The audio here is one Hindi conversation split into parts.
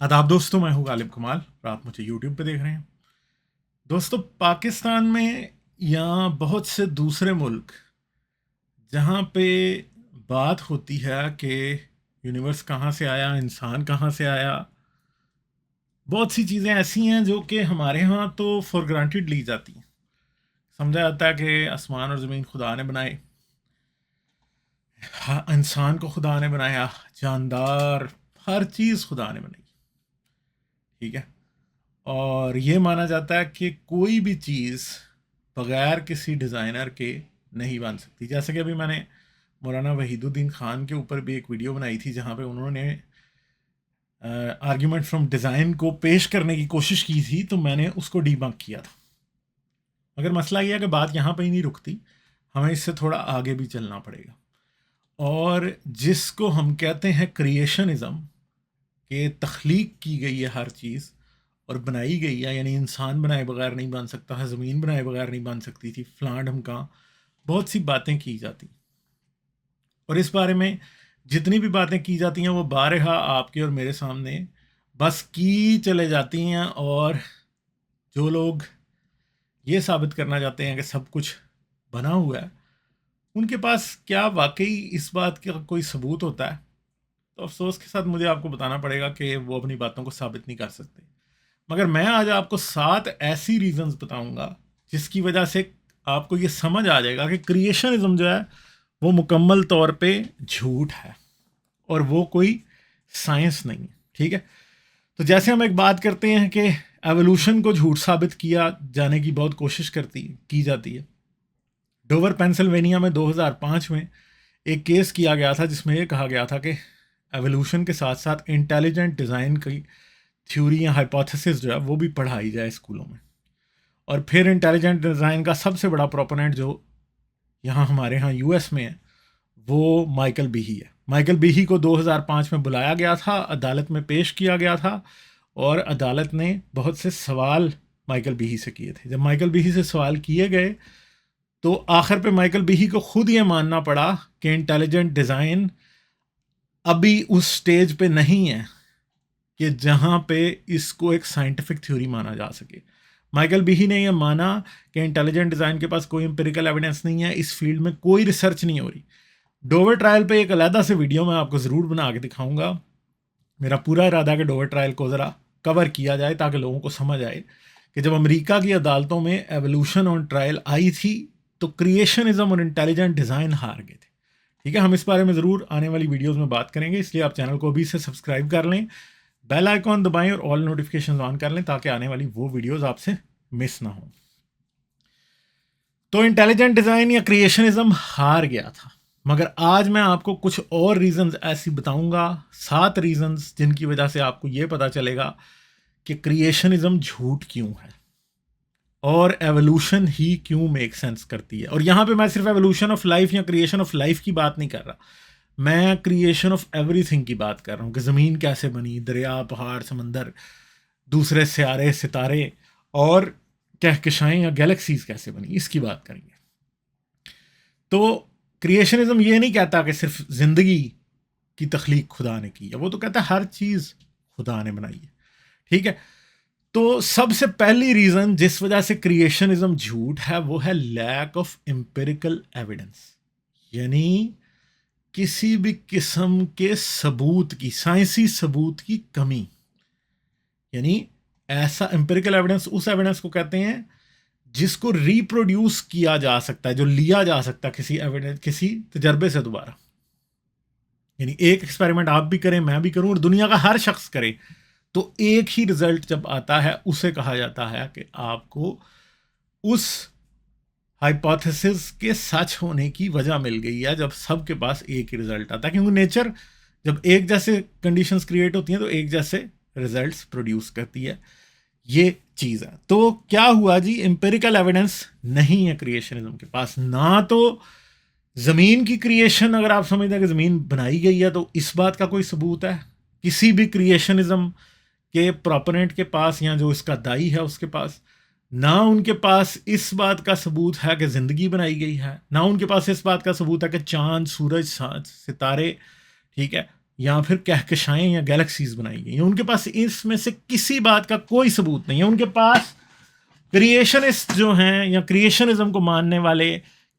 आदाब दोस्तों, मैं हूं गालिब कमाल और आप मुझे यूट्यूब पे देख रहे हैं। दोस्तों, पाकिस्तान में या बहुत से दूसरे मुल्क जहां पे बात होती है कि यूनिवर्स कहाँ से आया, इंसान कहाँ से आया, बहुत सी चीज़ें ऐसी हैं जो कि हमारे यहाँ तो फॉर ग्रांटेड ली जाती हैं। समझा जाता है कि आसमान और ज़मीन खुदा ने बनाए, हाँ, इंसान को खुदा ने बनाया, जानदार, हर चीज़ खुदा ने बनाई। ठीक है। और ये माना जाता है कि कोई भी चीज़ बगैर किसी डिज़ाइनर के नहीं बन सकती। जैसे कि अभी मैंने मौलाना वहीदुद्दीन खान के ऊपर भी एक वीडियो बनाई थी जहाँ पे उन्होंने आर्ग्यूमेंट फ्रॉम डिज़ाइन को पेश करने की कोशिश की थी, तो मैंने उसको डीबंक किया था। मगर मसला यह है कि बात यहाँ पे ही नहीं रुकती, हमें इससे थोड़ा आगे भी चलना पड़ेगा। और जिसको हम कहते हैं क्रिएशनिज़म, कि तख्लीक की गई है हर चीज़ और बनाई गई है, यानी इंसान बनाए बगैर नहीं बन सकता है, ज़मीन बनाए बगैर नहीं बन सकती थी, फलां ढमका बहुत सी बातें की जाती। और इस बारे में जितनी भी बातें की जाती हैं वो बारहा आपके और मेरे सामने बस की चले जाती हैं। और जो लोग ये साबित करना चाहते हैं कि सब कुछ बना हुआ है, उनके पास क्या वाकई इस बात का कोई सबूत होता है? तो अफसोस के साथ मुझे आपको बताना पड़ेगा कि वो अपनी बातों को साबित नहीं कर सकते। मगर मैं आज आपको 7 ऐसी रीजंस बताऊंगा जिसकी वजह से आपको ये समझ आ जाएगा कि क्रिएशनिज्म जो है वो मुकम्मल तौर पे झूठ है और वो कोई साइंस नहीं है। ठीक है। तो जैसे हम एक बात करते हैं कि एवोल्यूशन को झूठ साबित किया जाने की बहुत कोशिश की जाती है। डोवर पेंसिल्वेनिया में 2005 में एक केस किया गया था जिसमें यह कहा गया था कि एवोल्यूशन के साथ साथ इंटेलिजेंट डिज़ाइन की थ्योरी या हाइपोथेसिस जो है वो भी पढ़ाई जाए स्कूलों में। और फिर इंटेलिजेंट डिज़ाइन का सबसे बड़ा प्रोपोनेंट जो यहाँ हमारे यहाँ यूएस में है वो माइकल बीही है। माइकल बीही को 2005 में बुलाया गया था, अदालत में पेश किया गया था और अदालत ने बहुत से सवाल माइकल बीही से किए थे। जब माइकल बीही से सवाल किए गए तो आखिर पे माइकल बीही को खुद ये मानना पड़ा कि इंटेलिजेंट डिज़ाइन अभी उस स्टेज पे नहीं है कि जहाँ पे इसको एक साइंटिफिक थ्योरी माना जा सके। माइकल बीही ने यह माना कि इंटेलिजेंट डिज़ाइन के पास कोई एम्पिरिकल एविडेंस नहीं है, इस फील्ड में कोई रिसर्च नहीं हो रही। डोवर ट्रायल पे एक अलहदा से वीडियो मैं आपको ज़रूर बना के दिखाऊंगा। मेरा पूरा इरादा है कि डोवर ट्रायल को ज़रा कवर किया जाए ताकि लोगों को समझ आए कि जब अमेरिका की अदालतों में एवोल्यूशन ऑन ट्रायल आई थी तो क्रिएशनिज्म और इंटेलिजेंट डिज़ाइन हार गए थे। ठीक है, हम इस बारे में ज़रूर आने वाली वीडियोज़ में बात करेंगे, इसलिए आप चैनल को अभी से सब्सक्राइब कर लें, बेल आइकॉन दबाएं और ऑल नोटिफिकेशन ऑन कर लें ताकि आने वाली वो वीडियोज़ आपसे मिस ना हो। तो इंटेलिजेंट डिज़ाइन या क्रिएशनिज्म हार गया था, मगर आज मैं आपको कुछ और रीजंस ऐसी बताऊंगा, 7 रीजंस जिनकी वजह से आपको यह पता चलेगा कि क्रिएशनिज्म झूठ क्यों है और एवोल्यूशन ही क्यों मेक सेंस करती है। और यहाँ पे मैं सिर्फ एवोल्यूशन ऑफ लाइफ या क्रिएशन ऑफ लाइफ की बात नहीं कर रहा, मैं क्रिएशन ऑफ एवरीथिंग की बात कर रहा हूँ कि ज़मीन कैसे बनी, दरिया, पहाड़, समंदर, दूसरे सियारे, सितारे और कहकशाएं या गैलेक्सीज कैसे बनी, इसकी बात करेंगे। तो क्रिएशनिज्म ये नहीं कहता कि सिर्फ ज़िंदगी की तख्लीक खुदा ने की है, वो तो कहता है हर चीज़ खुदा ने बनाई है। ठीक है। तो सबसे पहली रीज़न जिस वजह से क्रिएशनिज्म झूठ है वो है लैक ऑफ एम्पिरिकल एविडेंस, यानी किसी भी किस्म के सबूत की, साइंसी सबूत की कमी। यानी ऐसा एम्पिरिकल एविडेंस उस एविडेंस को कहते हैं जिसको रिप्रोड्यूस किया जा सकता है, जो लिया जा सकता है किसी एविडेंस, किसी तजर्बे से दोबारा। यानी एक एक्सपेरिमेंट आप भी करें, मैं भी करूं और दुनिया का हर शख्स करे, तो एक ही रिजल्ट जब आता है उसे कहा जाता है कि आपको उस हाइपोथेसिस के सच होने की वजह मिल गई है, जब सबके पास एक ही रिजल्ट आता है। क्योंकि नेचर जब एक जैसे कंडीशंस क्रिएट होती हैं तो एक जैसे रिजल्ट्स प्रोड्यूस करती है, ये चीज़ है। तो क्या हुआ जी, एम्पिरिकल एविडेंस नहीं है क्रिएशनिज्म के पास। ना तो ज़मीन की क्रिएशन, अगर आप समझते हैं कि ज़मीन बनाई गई है तो इस बात का कोई सबूत है किसी भी क्रिएशनिज्म के प्रोपोनेंट के पास या जो इसका दाई है उसके पास। ना उनके पास इस बात का सबूत है कि ज़िंदगी बनाई गई है, ना उनके पास इस बात का सबूत है कि चांद, सूरज, सितारे, ठीक है, या फिर कहकशाएं या गैलेक्सीज बनाई गई हैं। उनके पास इसमें से किसी बात का कोई सबूत नहीं है। उनके पास क्रिएशनिस्ट जो हैं या क्रिएशनिज्म को मानने वाले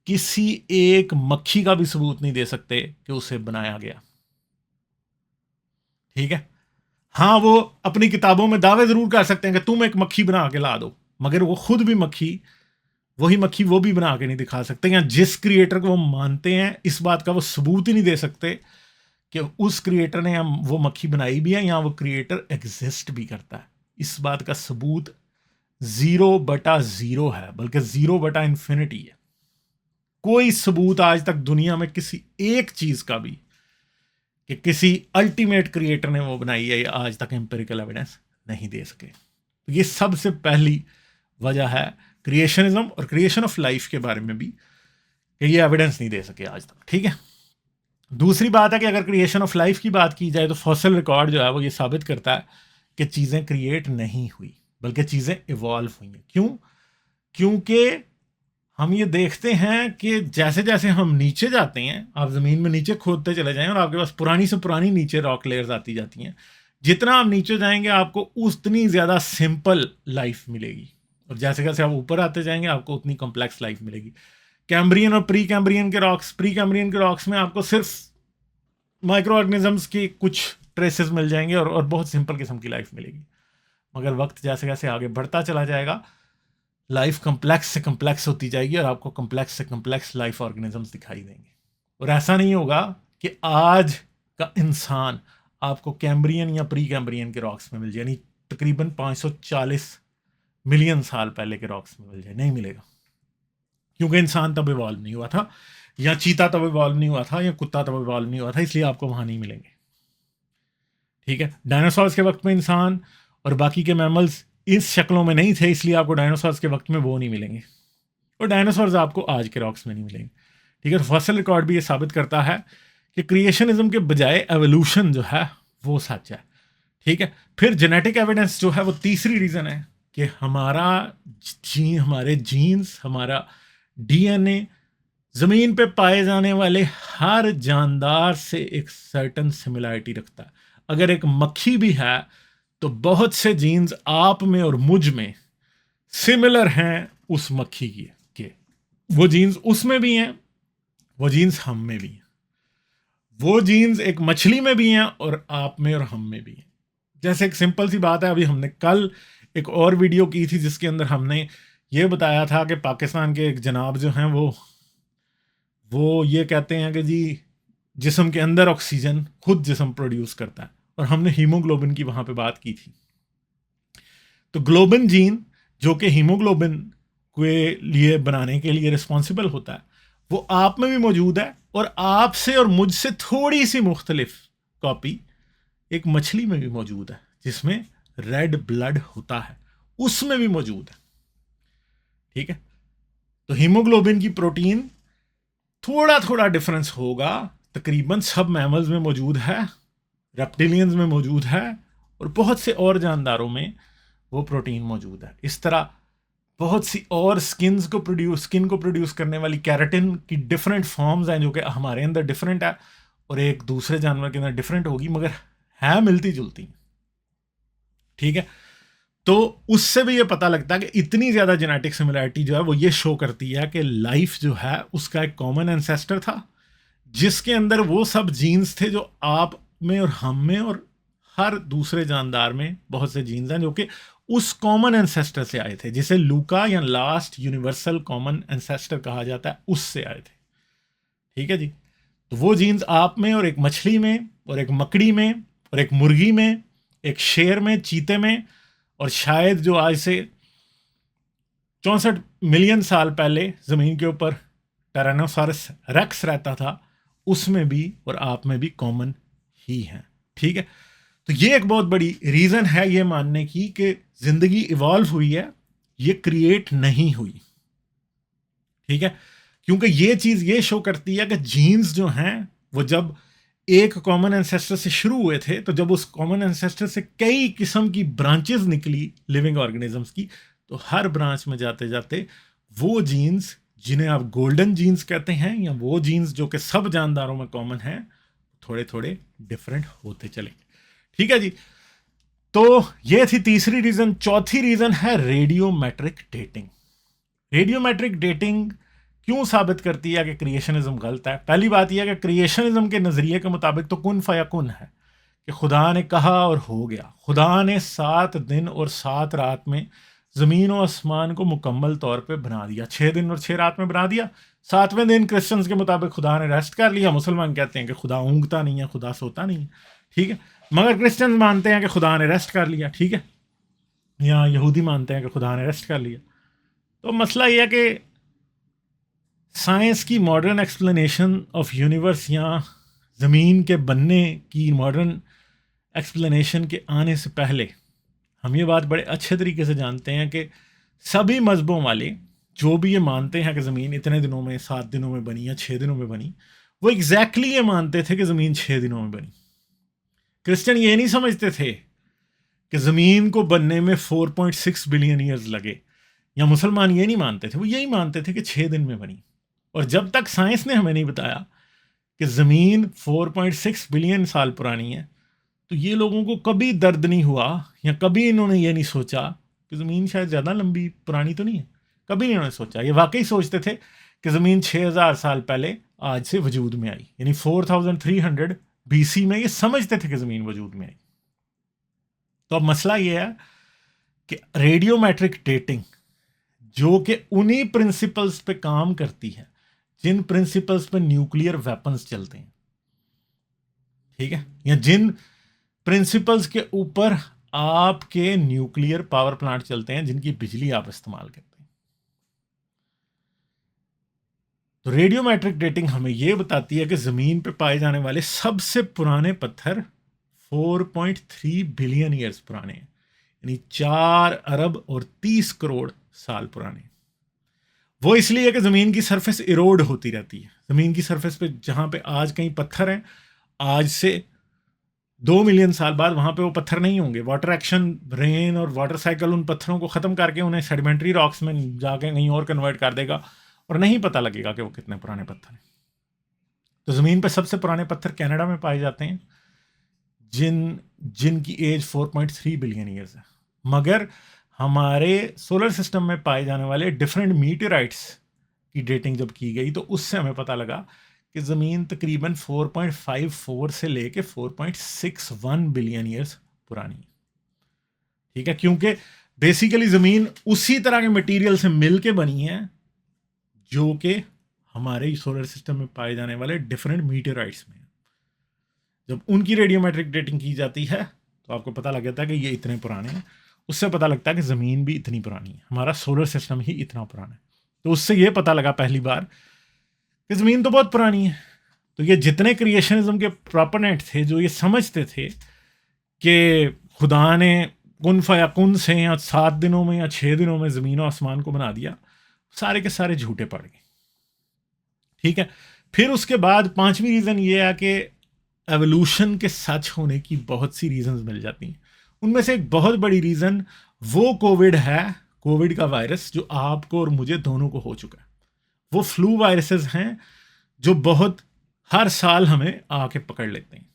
किसी एक मक्खी का भी सबूत नहीं दे सकते कि उसे बनाया गया। ठीक है, हाँ वो अपनी किताबों में दावे जरूर कर सकते हैं कि तुम एक मक्खी बना के ला दो, मगर वो खुद भी मक्खी, वही मक्खी वो भी बना के नहीं दिखा सकते, या जिस क्रिएटर को वो मानते हैं इस बात का वो सबूत ही नहीं दे सकते कि उस क्रिएटर ने वो मक्खी बनाई भी है या वो क्रिएटर एग्जिस्ट भी करता है। इस बात का सबूत 0/0 है, बल्कि 0/इंफिनिटी है। कोई सबूत आज तक दुनिया में किसी एक चीज का भी कि किसी अल्टीमेट क्रिएटर ने वो बनाई है, आज तक एम्पिरिकल एविडेंस नहीं दे सके। तो ये सबसे पहली वजह है क्रिएशनिज्म और क्रिएशन ऑफ लाइफ के बारे में भी कि ये एविडेंस नहीं दे सके आज तक। ठीक है, दूसरी बात है कि अगर क्रिएशन ऑफ लाइफ की बात की जाए तो फॉसिल रिकॉर्ड जो है वो ये साबित करता है कि चीज़ें क्रिएट नहीं हुई, बल्कि चीज़ें इवॉल्व हुई हैं। क्यों? क्योंकि हम ये देखते हैं कि जैसे जैसे हम नीचे जाते हैं, आप ज़मीन में नीचे खोदते चले जाएं और आपके पास पुरानी से पुरानी नीचे रॉक लेयर्स आती जाती हैं। जितना आप नीचे जाएंगे आपको उतनी ज़्यादा सिंपल लाइफ मिलेगी, और जैसे जैसे आप ऊपर आते जाएंगे आपको उतनी कॉम्प्लेक्स लाइफ मिलेगी। कैम्ब्रियन और प्री कैम्ब्रियन के रॉक्स में आपको सिर्फ माइक्रो ऑर्गेनिजम्स की कुछ ट्रेसेस मिल जाएंगे और बहुत सिंपल किस्म की लाइफ मिलेगी। मगर वक्त जैसे जैसे आगे बढ़ता चला जाएगा लाइफ कम्प्लेक्स से कम्प्लेक्स होती जाएगी और आपको कम्प्लेक्स से कम्प्लेक्स लाइफ ऑर्गेनिजम्स दिखाई देंगे। और ऐसा नहीं होगा कि आज का इंसान आपको कैम्ब्रियन या प्री कैम्ब्रियन के रॉक्स में मिल जाए, यानी तकरीबन 540 मिलियन साल पहले के रॉक्स में मिल जाए, नहीं मिलेगा। क्योंकि इंसान तब इवॉल्व नहीं हुआ था, या चीता तब इवॉल्व नहीं हुआ था, या कुत्ता तब इवॉल्व नहीं हुआ था, इसलिए आपको वहां नहीं मिलेंगे। ठीक है, डायनासोर्स के वक्त में इंसान और बाकी के मैमल्स इस शक्लों में नहीं थे, इसलिए आपको डायनासोर्स के वक्त में वो नहीं मिलेंगे, और डायनासोर्स आपको आज के रॉक्स में नहीं मिलेंगे। ठीक है, तो फॉसिल रिकॉर्ड भी ये साबित करता है कि क्रिएशनिज्म के बजाय एवोल्यूशन जो है वो सच है। ठीक है, फिर जेनेटिक एविडेंस जो है वो तीसरी रीज़न है कि हमारे जीन्स, हमारा डीएनए ज़मीन पे पाए जाने वाले हर जानदार से एक सर्टन सिमिलरिटी रखता है। अगर एक मक्खी भी है तो बहुत से जीन्स आप में और मुझ में सिमिलर हैं उस मक्खी के। वो जीन्स उसमें भी हैं, वो जीन्स हम में भी हैं, वो जीन्स एक मछली में भी हैं और आप में और हम में भी हैं। जैसे एक सिंपल सी बात है, अभी हमने कल एक और वीडियो की थी जिसके अंदर हमने ये बताया था कि पाकिस्तान के एक जनाब जो हैं वो ये कहते हैं कि जी जिस्म के अंदर ऑक्सीजन खुद जिस्म प्रोड्यूस करता है, और हमने हीमोग्लोबिन की वहाँ पे बात की थी। तो ग्लोबिन जीन जो कि हीमोग्लोबिन के लिए बनाने के लिए रिस्पॉन्सिबल होता है, वो आप में भी मौजूद है, और आपसे और मुझसे थोड़ी सी मुख्तलिफ कॉपी एक मछली में भी मौजूद है जिसमें रेड ब्लड होता है, उसमें भी मौजूद है। ठीक है, तो हीमोग्लोबिन की प्रोटीन थोड़ा थोड़ा डिफरेंस होगा, तकरीबन सब मैमल्स में मौजूद है, रेप्टिलियंस में मौजूद है, और बहुत से और जानदारों में वो प्रोटीन मौजूद है। इस तरह बहुत सी और स्किन को प्रोड्यूस करने वाली कैराटिन की डिफरेंट फॉर्म्स हैं जो कि हमारे अंदर डिफरेंट है और एक दूसरे जानवर के अंदर डिफरेंट होगी, मगर है मिलती जुलती। ठीक है, तो उससे भी ये पता लगता है कि इतनी ज़्यादा जेनेटिक सिमिलरिटी जो है वो ये शो करती है कि लाइफ जो है उसका एक कॉमन एंसेस्टर था जिसके अंदर वो सब जीन्स थे जो आप में और हम में और हर दूसरे जानदार में बहुत से जीन्स हैं जो कि उस कॉमन एंसेस्टर से आए थे, जिसे लूका या लास्ट यूनिवर्सल कॉमन एंसेस्टर कहा जाता है, उससे आए थे। ठीक है जी, तो वो जीन्स आप में और एक मछली में और एक मकड़ी में और एक मुर्गी में, एक शेर में, चीते में, और शायद जो आज से 64 मिलियन साल पहले ज़मीन के ऊपर टायरानोसॉरस रेक्स रहता था, उसमें भी और आप में भी कॉमन ही हैं। ठीक है, तो ये एक बहुत बड़ी रीज़न है ये मानने की कि ज़िंदगी इवॉल्व हुई है, ये क्रिएट नहीं हुई। ठीक है, क्योंकि ये चीज़ ये शो करती है कि जीन्स जो हैं वो जब एक कॉमन एंसेस्टर से शुरू हुए थे, तो जब उस कॉमन एंसेस्टर से कई किस्म की ब्रांचेस निकली लिविंग ऑर्गेनिजम्स की, तो हर ब्रांच में जाते जाते वो जीन्स जिन्हें आप गोल्डन जीन्स कहते हैं या वो जीन्स जो कि सब जानदारों में कॉमन हैं, थोड़े थोड़े डिफरेंट होते चलेंगे। ठीक है जी, तो ये थी तीसरी रीजन। चौथी रीजन है रेडियोमेट्रिक डेटिंग। रेडियोमेट्रिक डेटिंग क्यों साबित करती है कि क्रिएशनिज्म गलत है? पहली बात यह है कि क्रिएशनिज्म के नजरिए के मुताबिक तो कुन फयाकुन है, कि खुदा ने कहा और हो गया। खुदा ने 7 दिन और 7 रात में ज़मीन और आसमान को मुकम्मल तौर पे बना दिया। 6 दिन और 6 रात में बना दिया। 7वें दिन क्रिश्चियंस के मुताबिक खुदा ने रेस्ट कर लिया। मुसलमान कहते हैं कि खुदा ऊँगता नहीं है, खुदा सोता नहीं है। ठीक है, मगर क्रिश्चियंस मानते हैं कि खुदा ने रेस्ट कर लिया। ठीक है, या यहूदी मानते हैं कि खुदा ने रेस्ट कर लिया। तो मसला यह है कि साइंस की मॉडर्न एक्सप्लेनेशन ऑफ यूनिवर्स या ज़मीन के बनने की मॉडर्न एक्सप्लेनेशन के आने से पहले हम ये बात बड़े अच्छे तरीके से जानते हैं कि सभी मज़हबों वाले जो भी ये मानते हैं कि ज़मीन इतने दिनों में, 7 दिनों में बनी या 6 दिनों में बनी, वो एग्जैक्टली ये मानते थे कि ज़मीन 6 दिनों में बनी। क्रिश्चियन ये नहीं समझते थे कि ज़मीन को बनने में 4.6 बिलियन ईयर्स लगे, या मुसलमान ये नहीं मानते थे, वो यही मानते थे कि 6 दिन में बनी। और जब तक साइंस ने हमें नहीं बताया कि ज़मीन 4.6 बिलियन साल पुरानी है, तो ये लोगों को कभी दर्द नहीं हुआ, या कभी इन्होंने ये नहीं सोचा कि ज़मीन शायद ज़्यादा लंबी पुरानी तो नहीं है। कभी नहीं उन्होंने सोचा। ये वाकई सोचते थे कि ज़मीन 6000 साल पहले आज से वजूद में आई, यानी 4300 BC में ये समझते थे कि ज़मीन वजूद में आई। तो अब मसला ये है कि रेडियोमेट्रिक डेटिंग, जो कि उन्हीं प्रिंसिपल्स पे काम करती है जिन प्रिंसिपल्स पे न्यूक्लियर वेपन्स चलते हैं, ठीक है, या जिन प्रिंसिपल्स के ऊपर आपके न्यूक्लियर पावर प्लांट चलते हैं, जिनकी बिजली आप इस्तेमाल करते हैं। तो रेडियोमेट्रिक डेटिंग हमें यह बताती है कि ज़मीन पे पाए जाने वाले सबसे पुराने पत्थर 4.3 बिलियन ईयर्स पुराने हैं, यानी 4 अरब और 30 करोड़ साल पुराने। वो इसलिए है कि ज़मीन की सरफेस इरोड होती रहती है। ज़मीन की सरफेस पे जहाँ पे आज कहीं पत्थर हैं, आज से 2 मिलियन साल बाद वहाँ पे वो पत्थर नहीं होंगे। वाटर एक्शन, रेन और वाटर साइकिल उन पत्थरों को ख़त्म करके उन्हें सेडिमेंट्री रॉक्स में जाके कहीं और कन्वर्ट कर देगा, और नहीं पता लगेगा कि वो कितने पुराने पत्थर हैं। तो ज़मीन पे सबसे पुराने पत्थर कनाडा में पाए जाते हैं, जिनकी एज 4.3 बिलियन ईयर्स है। मगर हमारे सोलर सिस्टम में पाए जाने वाले डिफरेंट मीटेराइट्स की डेटिंग जब की गई, तो उससे हमें पता लगा कि ज़मीन तकरीबन 4.54 से लेके 4.61 बिलियन ईयर्स पुरानी है। ठीक है, क्योंकि बेसिकली ज़मीन उसी तरह के मटेरियल से मिल के बनी है जो कि हमारे सोलर सिस्टम में पाए जाने वाले डिफरेंट मीटेराइट्स में। जब उनकी रेडियोमेट्रिक डेटिंग की जाती है तो आपको पता लग जाता है कि ये इतने पुराने हैं। उससे पता लगता है कि ज़मीन भी इतनी पुरानी है, हमारा सोलर सिस्टम ही इतना पुराना है। तो उससे ये पता लगा पहली बार कि ज़मीन तो बहुत पुरानी है। तो ये जितने क्रिएशनिज्म के प्रोपोनेंट थे, जो ये समझते थे कि खुदा ने कुन फयाकुन से या 7 दिनों में या 6 दिनों में ज़मीन और आसमान को बना दिया, सारे के सारे झूठे पड़ गए। ठीक है, फिर उसके बाद पांचवी रीज़न ये है कि एवोल्यूशन के सच होने की बहुत सी रीजंस मिल जाती हैं। उनमें से एक बहुत बड़ी रीज़न वो कोविड है, कोविड का वायरस जो आपको और मुझे दोनों को हो चुका है। वो फ्लू वायरसेस हैं जो बहुत हर साल हमें आके पकड़ लेते हैं।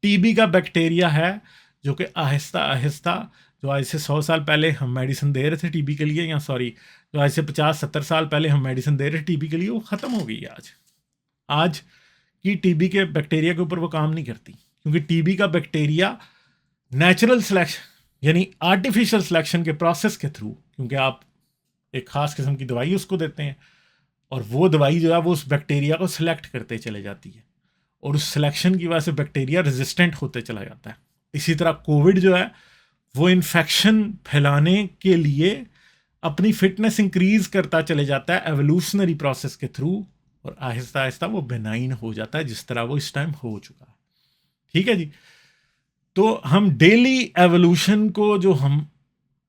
टीबी का बैक्टीरिया है जो कि आहिस्ता आहिस्ता, जो आज से 100 साल पहले हम मेडिसिन दे रहे थे टीबी के लिए, या सॉरी, जो आज से 50-70 साल पहले हम मेडिसिन दे रहे थे टीबी के लिए, वो ख़त्म हो गई है। आज की टीबी के बैक्टीरिया के ऊपर वो काम नहीं करती, क्योंकि टीबी का बैक्टीरिया नेचुरल सिलेक्शन यानी आर्टिफिशियल सिलेक्शन के प्रोसेस के थ्रू, क्योंकि आप एक ख़ास किस्म की दवाई उसको देते हैं और वो दवाई जो है वो उस बैक्टीरिया को सिलेक्ट करते चले जाती है, और उस सिलेक्शन की वजह से बैक्टीरिया रेजिस्टेंट होते चला जाता है। इसी तरह कोविड जो है वो इन्फेक्शन फैलाने के लिए अपनी फिटनेस इंक्रीज करता चले जाता है एवोल्यूशनरी प्रोसेस के थ्रू, और आहिस्ता आहिस्ता वो बेनाइन हो जाता है, जिस तरह वो इस टाइम हो चुका है। ठीक है जी, तो हम डेली एवोल्यूशन को, जो हम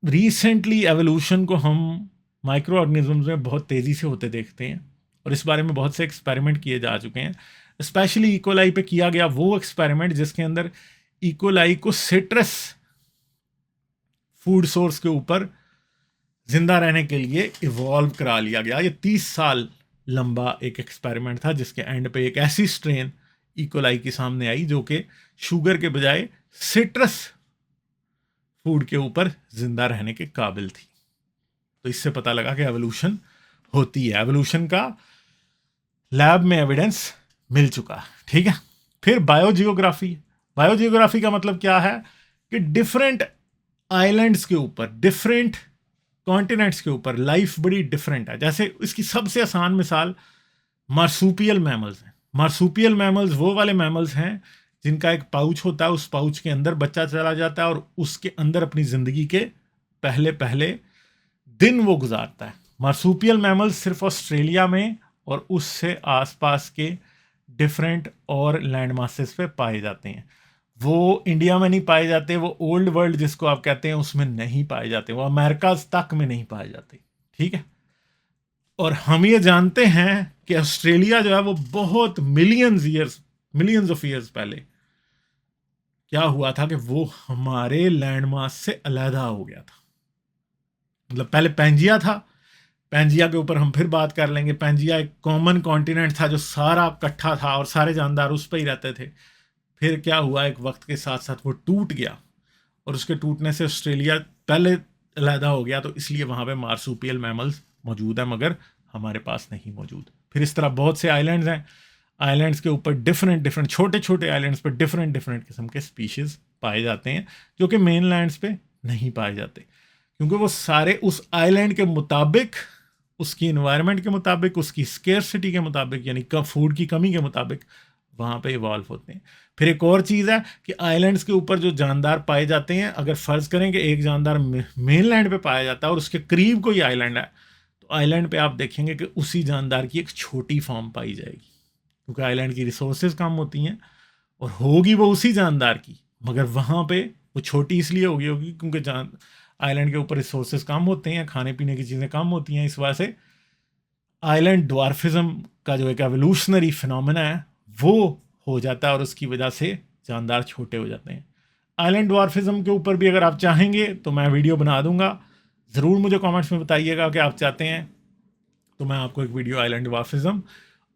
रिसेंटली एवोल्यूशन को हम माइक्रो ऑर्गेनिजम्स में बहुत तेज़ी से होते देखते हैं, और इस बारे में बहुत से एक्सपेरिमेंट किए जा चुके हैं। स्पेशली इकोलाई पे किया गया वो एक्सपेरिमेंट जिसके अंदर इकोलाई को सिट्रस फूड सोर्स के ऊपर जिंदा रहने के लिए इवॉल्व करा लिया गया। ये 30 साल लंबा एक एक्सपेरिमेंट था, जिसके एंड पे एक ऐसी स्ट्रेन इकोलाई के सामने आई, जो कि शुगर के बजाय सिट्रस फूड के ऊपर जिंदा रहने के काबिल थी। तो इससे पता लगा कि एवोल्यूशन होती है। एवोल्यूशन का लैब में एविडेंस मिल चुका, ठीक है। फिर बायोजियोग्राफी। बायोजियोग्राफी का मतलब क्या है कि डिफरेंट आइलैंड्स के ऊपर, डिफरेंट कॉन्टिनेंट्स के ऊपर लाइफ बड़ी डिफरेंट है। जैसे इसकी सबसे आसान मिसाल मार्सूपियल मैमल्स हैं। मार्सूपियल मैमल्स वो वाले मैमल्स हैं जिनका एक पाउच होता है, उस पाउच के अंदर बच्चा चला जाता है और उसके अंदर अपनी ज़िंदगी के पहले पहले दिन वो गुजारता है। मार्सूपियल मैमल्स सिर्फ ऑस्ट्रेलिया में और उससे आसपास के डिफरेंट और लैंड मासेस पे पाए जाते हैं। वो इंडिया में नहीं पाए जाते, वो ओल्ड वर्ल्ड जिसको आप कहते हैं उसमें नहीं पाए जाते, वो अमेरिकाज तक में नहीं पाए जाते, ठीक है। और हम ये जानते हैं कि ऑस्ट्रेलिया जो है वो बहुत मिलियंस ऑफ ईयर्स पहले क्या हुआ था कि वो हमारे लैंडमास से अलहदा हो गया था। मतलब पहले पेंजिया था, पेंजिया के ऊपर हम फिर बात कर लेंगे। पेंजिया एक कॉमन कॉन्टिनेंट था जो सारा इकट्ठा था और सारे जानदार उस पर ही रहते थे। फिर क्या हुआ, एक वक्त के साथ साथ वो टूट गया और उसके टूटने से ऑस्ट्रेलिया पहले अलहदा हो गया, तो इसलिए वहाँ पे मार्सूपियल मैमल्स मौजूद है मगर हमारे पास नहीं मौजूद। फिर इस तरह बहुत से आइलैंड्स हैं, आइलैंड्स के ऊपर डिफरेंट छोटे छोटे आइलैंड्स पर डिफरेंट किस्म के स्पीशीज़ पाए जाते हैं जो कि मेन लैंड्स पे नहीं पाए जाते, क्योंकि वो सारे उस आइलैंड के मुताबिक, उसकी इन्वायरमेंट के मुताबिक, उसकी स्केर्सिटी के मुताबिक, यानी फूड की कमी के मुताबिक वहाँ पे इवॉल्व होते हैं। फिर एक और चीज़ है कि आइलैंड्स के ऊपर जो जानदार पाए जाते हैं, अगर फ़र्ज़ करें कि एक जानदार मेन लैंड पे पाया जाता है और उसके करीब कोई आइलैंड है, तो आइलैंड पे आप देखेंगे कि उसी जानदार की एक छोटी फॉर्म पाई जाएगी, क्योंकि आइलैंड की रिसोर्सेज कम होती हैं और होगी वो उसी जानदार की, मगर वहाँ पे वो छोटी इसलिए होगी क्योंकि आइलैंड के ऊपर रिसोर्सेज कम होते हैं, खाने पीने की चीज़ें कम होती हैं। इस वजह से आइलैंड ड्वार्फिज्म का जो एक एवोल्यूशनरी फिनोमेना है वो हो जाता है और उसकी वजह से जानदार छोटे हो जाते हैं। आइलैंड ड्वार्फिज्म के ऊपर भी अगर आप चाहेंगे तो मैं वीडियो बना दूंगा, ज़रूर मुझे कमेंट्स में बताइएगा कि आप चाहते हैं तो मैं आपको एक वीडियो आइलैंड ड्वार्फिज्म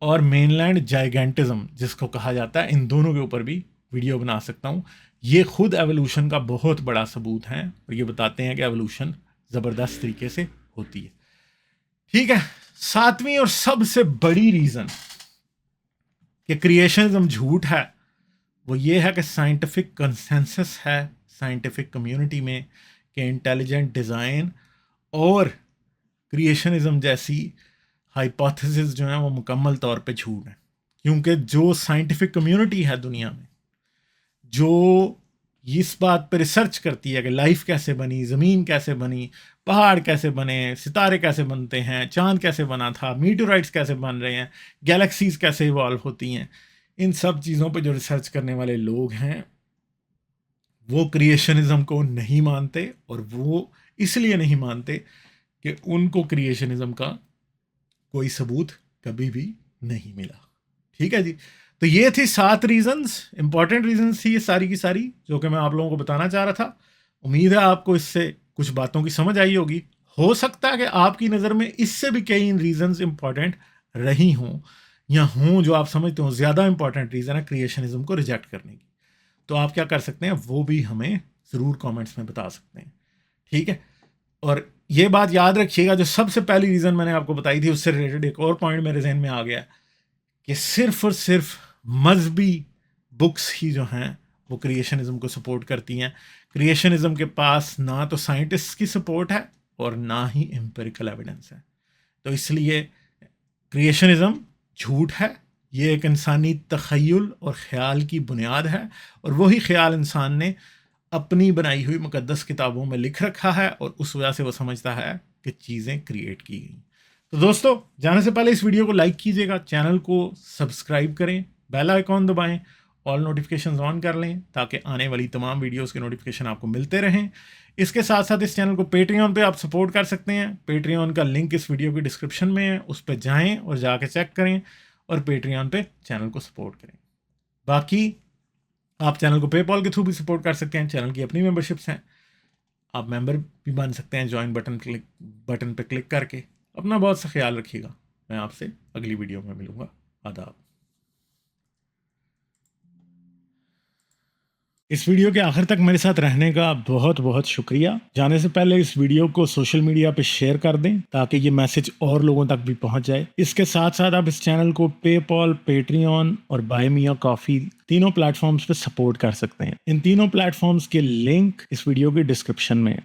और मेनलैंड जाइगेंटिज्म जिसको कहा जाता है, इन दोनों के ऊपर भी वीडियो बना सकता हूँ। ये खुद एवोल्यूशन का बहुत बड़ा सबूत है और ये बताते हैं कि एवोल्यूशन ज़बरदस्त तरीके से होती है, ठीक है। सातवीं और सबसे बड़ी रीज़न कि क्रिएशनिज्म झूठ है वो ये है कि साइंटिफिक कंसेंसस है साइंटिफिक कम्युनिटी में कि इंटेलिजेंट डिज़ाइन और क्रिएशनिज्म जैसी हाइपोथेसिस जो है वो मुकम्मल तौर पे झूठ है। क्योंकि जो साइंटिफिक कम्युनिटी है दुनिया में, जो इस बात पर रिसर्च करती है कि लाइफ कैसे बनी, ज़मीन कैसे बनी, पहाड़ कैसे बने, सितारे कैसे बनते हैं, चांद कैसे बना था, मीटोराइट्स कैसे बन रहे हैं, गैलेक्सीज कैसे इवॉल्व होती हैं, इन सब चीज़ों पे जो रिसर्च करने वाले लोग हैं वो क्रिएशनिज्म को नहीं मानते, और वो इसलिए नहीं मानते कि उनको क्रिएशनिज्म का कोई सबूत कभी भी नहीं मिला, ठीक है जी। तो ये थी 7 रीजंस, इंपॉर्टेंट रीजंस थी ये सारी की सारी जो कि मैं आप लोगों को बताना चाह रहा था। उम्मीद है आपको इससे कुछ बातों की समझ आई होगी। हो सकता है कि आपकी नज़र में इससे भी कई रीजंस इंपॉर्टेंट रही हों या हों जो आप समझते हो ज़्यादा इंपॉर्टेंट रीज़न है क्रिएशनिज्म को रिजेक्ट करने की। तो आप क्या कर सकते हैं वो भी हमें ज़रूर कमेंट्स में बता सकते हैं, ठीक है। और ये बात याद रखिएगा, जो सबसे पहली रीज़न मैंने आपको बताई थी उससे रिलेटेड एक और पॉइंट मेरे जहन में आ गया कि सिर्फ और सिर्फ मजहबी बुक्स ही जो हैं वो क्रिएशनिज्म को सपोर्ट करती हैं। क्रिएशनिज्म के पास ना तो साइंटिस्ट की सपोर्ट है और ना ही एम्पिरिकल एविडेंस है। तो इसलिए क्रिएशनिज्म झूठ है, ये एक इंसानी तख़य्युल और ख़्याल की बुनियाद है, और वही ख़्याल इंसान ने अपनी बनाई हुई मुक़द्दस किताबों में लिख रखा है और उस वजह से वो समझता है कि चीज़ें क्रिएट की गई। तो दोस्तों, जाने से पहले इस वीडियो को लाइक कीजिएगा, चैनल को सब्सक्राइब करें, बेल आइकॉन दबाएं, ऑल नोटिफिकेशंस ऑन कर लें ताकि आने वाली तमाम वीडियोस के नोटिफिकेशन आपको मिलते रहें। इसके साथ साथ इस चैनल को पेट्रियन पे आप सपोर्ट कर सकते हैं। पेट्रियन का लिंक इस वीडियो की डिस्क्रिप्शन में है, उस पर जाएँ और जाके चेक करें और पेट्रियन पे चैनल को सपोर्ट करें। बाकी आप चैनल को पेपॉल के थ्रू भी सपोर्ट कर सकते हैं, चैनल की अपनी मेंबरशिप्स हैं, आप मेंबर भी बन सकते हैं ज्वाइन बटन पे क्लिक करके। अपना बहुत सा ख्याल रखिएगा, मैं आपसे अगली वीडियो में मिलूँगा। आदाब। इस वीडियो के आखिर तक मेरे साथ रहने का बहुत बहुत शुक्रिया। जाने से पहले इस वीडियो को सोशल मीडिया पे शेयर कर दें ताकि ये मैसेज और लोगों तक भी पहुंच जाए। इसके साथ साथ आप इस चैनल को पेपॉल, पेट्रियन और बाय मी अ कॉफी तीनों प्लेटफॉर्म्स पे सपोर्ट कर सकते हैं। इन तीनों प्लेटफॉर्म्स के लिंक इस वीडियो के डिस्क्रिप्शन में है।